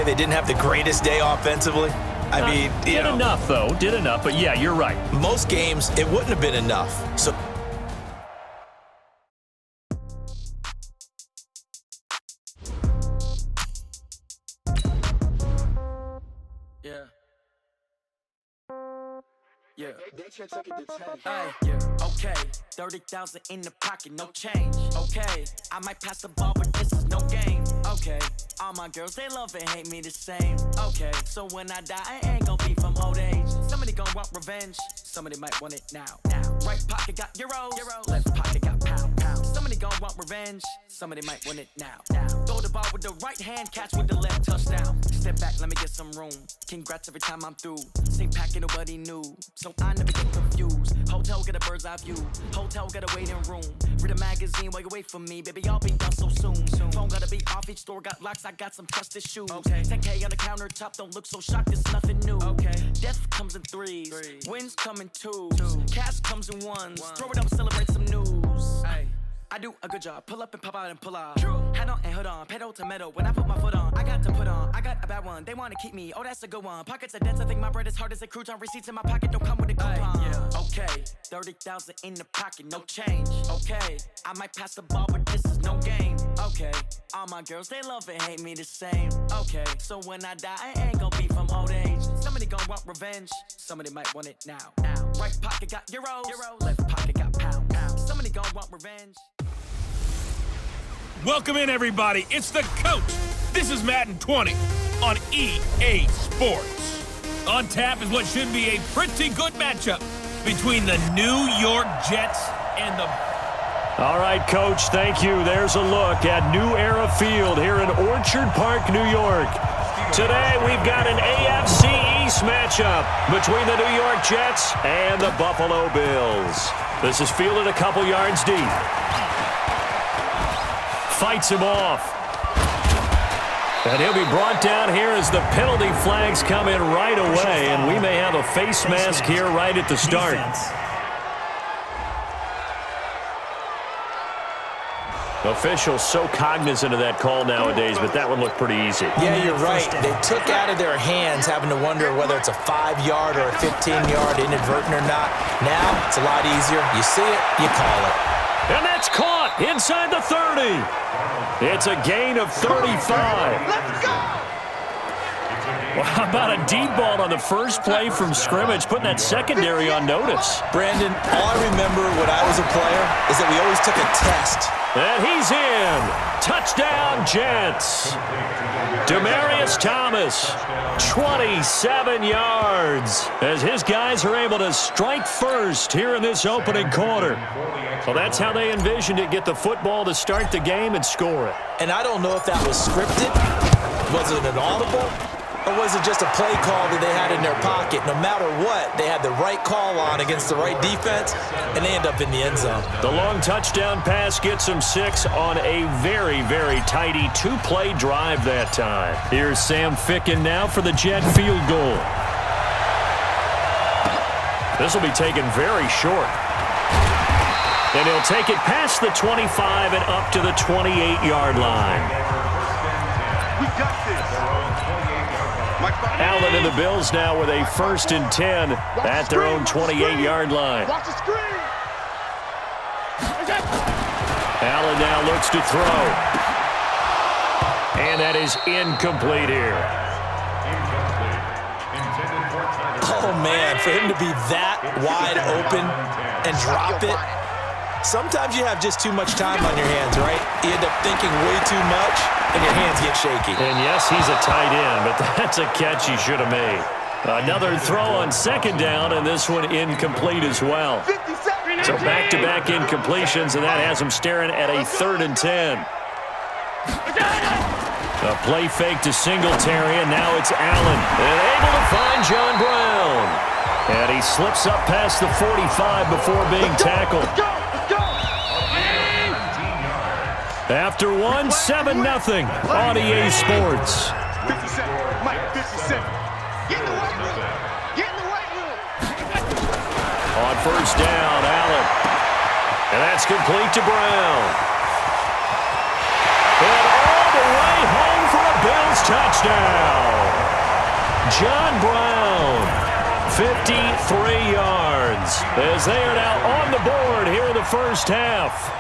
they didn't have the greatest day offensively? I mean, did enough, though. Did enough, but yeah, you're right. Most games, it wouldn't have been enough. So. Yeah. Yeah. Okay. 30,000 in the pocket, no change. Okay. I might pass the ball, but this is no game. Okay. All my girls, they love and hate me the same. Okay. So when I die, I ain't gonna be from old age. Somebody gonna want revenge. Somebody might want it now. Right pocket got euros. Left pocket got pound. Somebody gonna want revenge. Somebody might want it now. Throw the ball with the right hand, catch with the left, touchdown. Step back, let me get some room. Congrats every time I'm through. Same packet, nobody knew. So I never get confused. Hotel get a bird's eye view. Hotel get a waiting room. Read a magazine while you wait for me. Baby, I'll be done so soon. Phone gotta be off, each store got locks. I got some trusted shoes. Okay. 10K on the countertop, don't look so shocked, it's nothing new. Okay. Death comes in threes. Wins come in twos. Cash comes in ones. Throw it up, celebrate some news. Ay. I do a good job. Pull up and pop out and pull out. Hat on and hood on. Pedal to metal. When I put my foot on, I got to put on. I got a bad one. They want to keep me. Oh, that's a good one. Pockets are dense. I think my bread is hard as a crouton. Receipts in my pocket don't come with a coupon. Yeah. Okay. 30,000 in the pocket. No change. Okay. I might pass the ball, but this is no game. Okay. All my girls, they love and hate me the same. Okay. So when I die, I ain't gonna be from old age. Somebody gonna want revenge. Somebody might want it now. Right pocket got euros. Left pocket got pound. Somebody gonna want revenge. Welcome in, everybody. It's the coach. This is Madden 20 on EA Sports. On tap is what should be a pretty good matchup between the New York Jets and the... All right, Coach, thank you. There's a look at New Era Field here in Orchard Park, New York. Today, we've got an AFC East matchup between the New York Jets and the Buffalo Bills. This is fielded a couple yards deep. Fights him off. And he'll be brought down here as the penalty flags come in right away, and we may have a face mask here right at the start. Officials so cognizant of that call nowadays, but that one looked pretty easy. Yeah, you're right. They took out of their hands having to wonder whether it's a 5-yard or a 15-yard, inadvertent or not. Now, it's a lot easier. You see it, you call it. And that's caught inside the 30. It's a gain of 35. Let's go! Well, how about a deep ball on the first play from scrimmage, putting that secondary on notice? Brandon, all I remember when I was a player is that we always took a test. And he's in. Touchdown, Jets. Demaryius Thomas, 27 yards, as his guys are able to strike first here in this opening quarter. Well, that's how they envisioned it, get the football to start the game and score it. And I don't know if that was scripted, was it an audible, or was it just a play call that they had in their pocket? No matter what, they had the right call on against the right defense, and they end up in the end zone. The long touchdown pass gets them 6 on a very, very tidy 2-play drive that time. Here's Sam Ficken now for the Jet field goal. This will be taken very short. And he'll take it past the 25 and up to the 28-yard line. We got this. Allen and the Bills now with a 1st and 10 at their own 28-yard line. Watch the screen. Allen now looks to throw. And that is incomplete here. Oh, man, for him to be that wide open and drop it. Sometimes you have just too much time on your hands, right? You end up thinking way too much, and your hands get shaky. And yes, he's a tight end, but that's a catch he should have made. Another throw on 2nd down, and this one incomplete as well. So back-to-back incompletions, and that has him staring at a 3rd and 10. A play fake to Singletary, and now it's Allen. And able to find John Brown. And he slips up past the 45 before being tackled. After one, 7-0 on EA Sports. 57. Mike, 57. Get in the weight room. Get in the weight room. On 1st down, Allen. And that's complete to Brown. And all the way home for a Bills touchdown. John Brown, 53 yards, as they are now on the board here in the first half.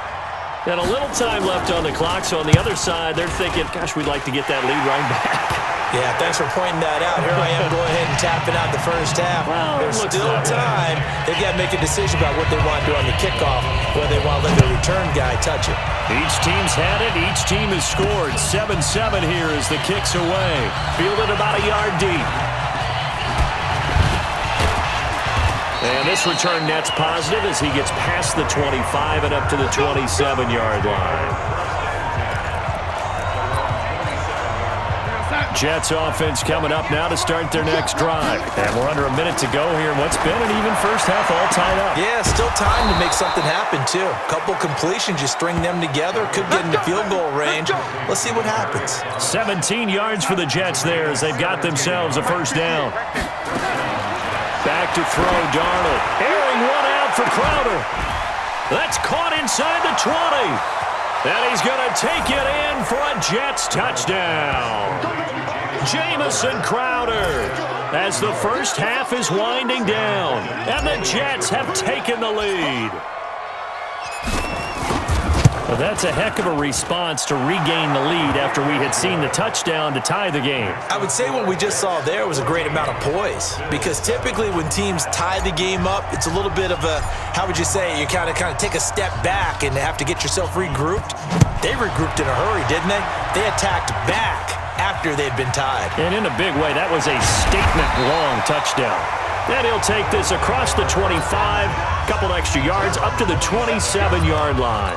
And a little time left on the clock, so on the other side, they're thinking, gosh, we'd like to get that lead right back. Yeah, thanks for pointing that out. Here I am going ahead and tapping out the first half. Well, there's still time. They've got to make a decision about what they want to do on the kickoff, whether they want to let the return guy touch it. Each team's had it. Each team has scored. 7-7 here as the kick's away. Fielded about a yard deep. And this return net's positive as he gets past the 25 and up to the 27-yard line. Jets offense coming up now to start their next drive. And we're under a minute to go here in what's been an even first half all tied up. Yeah, still time to make something happen, too. Couple completions, you string them together, could get into field goal range. Let's see what happens. 17 yards for the Jets there as they've got themselves a first down. Back to throw, Darnold. Airing one out for Crowder. That's caught inside the 20. And he's going to take it in for a Jets touchdown. Jamison Crowder as the first half is winding down. And the Jets have taken the lead. Well, that's a heck of a response to regain the lead after we had seen the touchdown to tie the game. I would say what we just saw there was a great amount of poise, because typically when teams tie the game up, it's a little bit of a, how would you say, you kind of take a step back and have to get yourself regrouped. They regrouped in a hurry, didn't they? They attacked back after they'd been tied. And in a big way, that was a statement-long touchdown. And he'll take this across the 25, couple extra yards, up to the 27-yard line.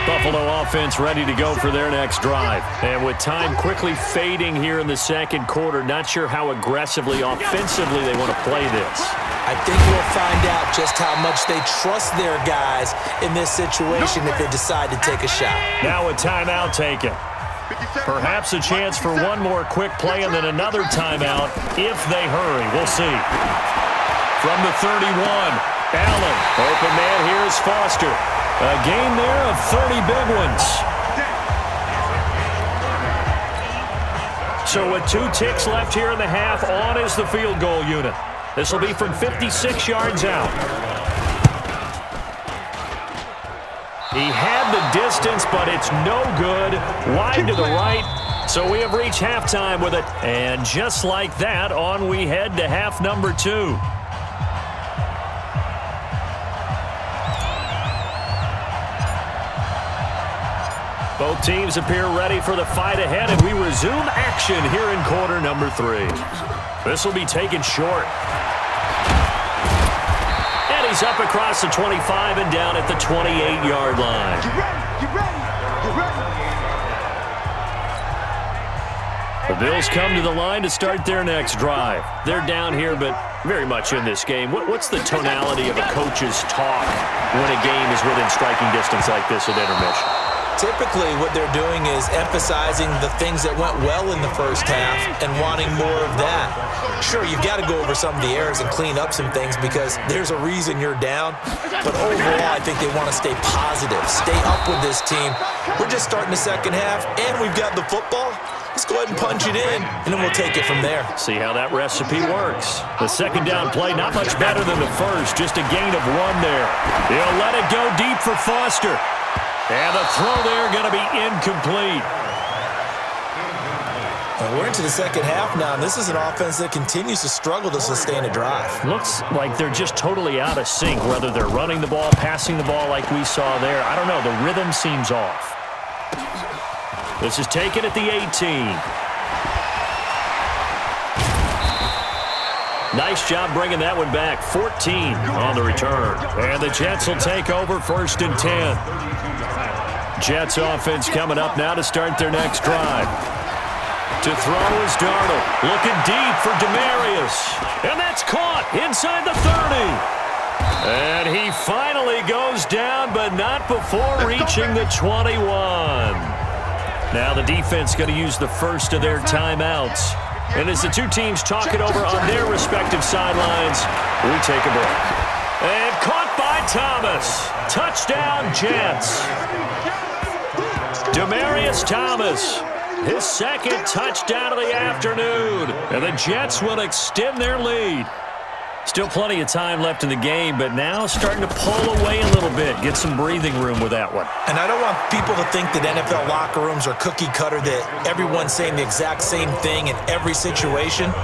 Buffalo offense ready to go for their next drive. And with time quickly fading here in the second quarter, not sure how aggressively, offensively they want to play this. I think we'll find out just how much they trust their guys in this situation if they decide to take a shot. Now a timeout taken. Perhaps a chance for one more quick play and then another timeout if they hurry. We'll see. From the 31, Allen. Open man here is Foster. A gain there of 30 big ones. So with 2 ticks left here in the half, on is the field goal unit. This will be from 56 yards out. He had the distance, but it's no good. Wide to the right. So we have reached halftime with it. And just like that, on we head to half number 2. Both teams appear ready for the fight ahead, and we resume action here in quarter number 3. This will be taken short. And he's up across the 25 and down at the 28-yard line. Get ready. The Bills come to the line to start their next drive. They're down here, but very much in this game. What's the tonality of a coach's talk when a game is within striking distance like this at intermission? Typically, what they're doing is emphasizing the things that went well in the first half and wanting more of that. Sure, you've got to go over some of the errors and clean up some things because there's a reason you're down. But overall, I think they want to stay positive, stay up with this team. We're just starting the second half, and we've got the football. Let's go ahead and punch it in, and then we'll take it from there. See how that recipe works. The second down play, not much better than the first, just a gain of 1 there. He'll let it go deep for Foster. And the throw there going to be incomplete. Well, we're into the second half now, and this is an offense that continues to struggle to sustain a drive. Looks like they're just totally out of sync, whether they're running the ball, passing the ball like we saw there. I don't know. The rhythm seems off. This is taken at the 18. Nice job bringing that one back. 14 on the return. And the Jets will take over 1st and 10. Jets offense coming up now to start their next drive. To throw is Darnold. Looking deep for Demarius. And that's caught inside the 30. And he finally goes down, but not before reaching the 21. Now the defense going to use the first of their timeouts. And as the two teams talk it over on their respective sidelines, we take a break. And caught by Thomas. Touchdown, Jets. Demaryius Thomas his second touchdown of the afternoon. And the Jets will extend their lead. Still plenty of time left in the game, but now starting to pull away a little bit. Get some breathing room with that one. And I don't want people to think that NFL locker rooms are cookie cutter, that everyone's saying the exact same thing in every situation.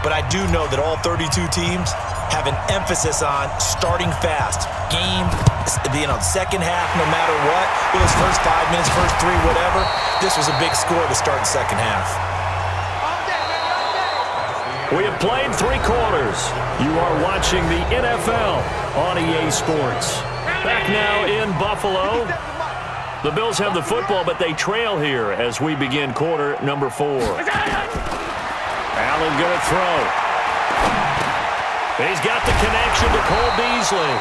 But I do know that all 32 teams have an emphasis on starting fast. Game, second half, no matter what. It was first 5 minutes, first 3, whatever. This was a big score to start the second half. We have played 3 quarters. You are watching the NFL on EA Sports. Back now in Buffalo. The Bills have the football, but they trail here as we begin quarter number 4. Allen going to throw. He's got the connection to Cole Beasley.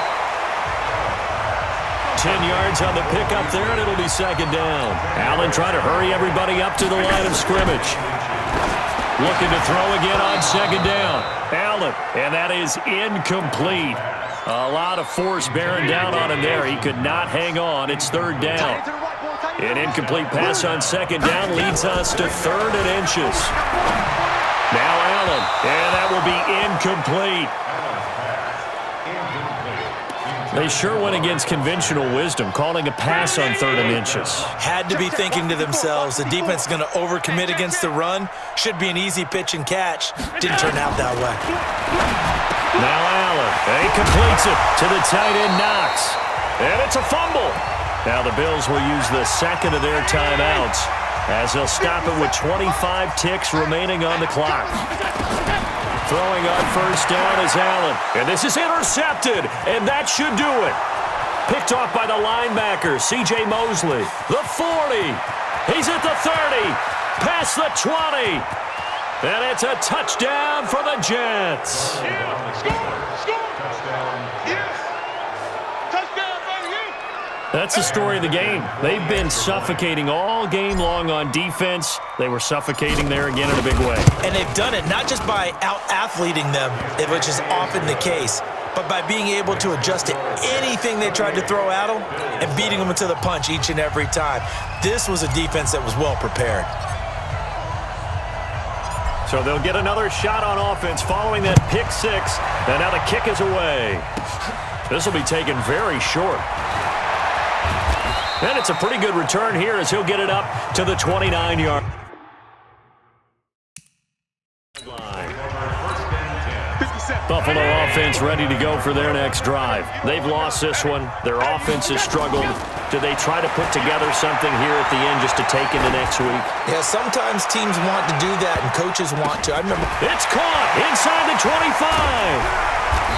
10 yards on the pickup there, and it'll be second down. Allen trying to hurry everybody up to the line of scrimmage. Looking to throw again on second down. Allen, and that is incomplete. A lot of force bearing down on him there. He could not hang on. It's third down. An incomplete pass on second down leads us to 3rd and inches. Now Allen, and that will be incomplete. They sure went against conventional wisdom, calling a pass on 3rd and inches. Had to be thinking to themselves, the defense is going to overcommit against the run. Should be an easy pitch and catch. Didn't turn out that way. Now Allen, and he completes it to the tight end Knox. And it's a fumble. Now the Bills will use the second of their timeouts as they'll stop it with 25 ticks remaining on the clock. Throwing on first down is Allen. And this is intercepted, and that should do it. Picked off by the linebacker, C.J. Mosley. The 40. He's at the 30. Past the 20. And it's a touchdown for the Jets. Yeah, score! Yes! Touchdown, baby! That's the story of the game. They've been suffocating all game long on defense. They were suffocating there again in a big way. And they've done it not just by out-athleting them, which is often the case, but by being able to adjust to anything they tried to throw at them and beating them to the punch each and every time. This was a defense that was well prepared. So they'll get another shot on offense following that pick 6. And now the kick is away. This will be taken very short. And it's a pretty good return here as he'll get it up to the 29-yard line. Buffalo offense ready to go for their next drive. They've lost this one. Their offense has struggled. Do they try to put together something here at the end just to take into next week? Yeah, sometimes teams want to do that and coaches want to. I remember. It's caught inside the 25.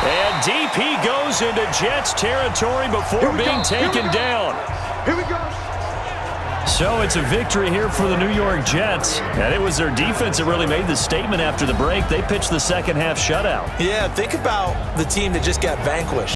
And DP goes into Jets territory before being taken down. Here we go. So it's a victory here for the New York Jets. And it was their defense that really made the statement after the break. They pitched the second half shutout. Yeah, think about the team that just got vanquished.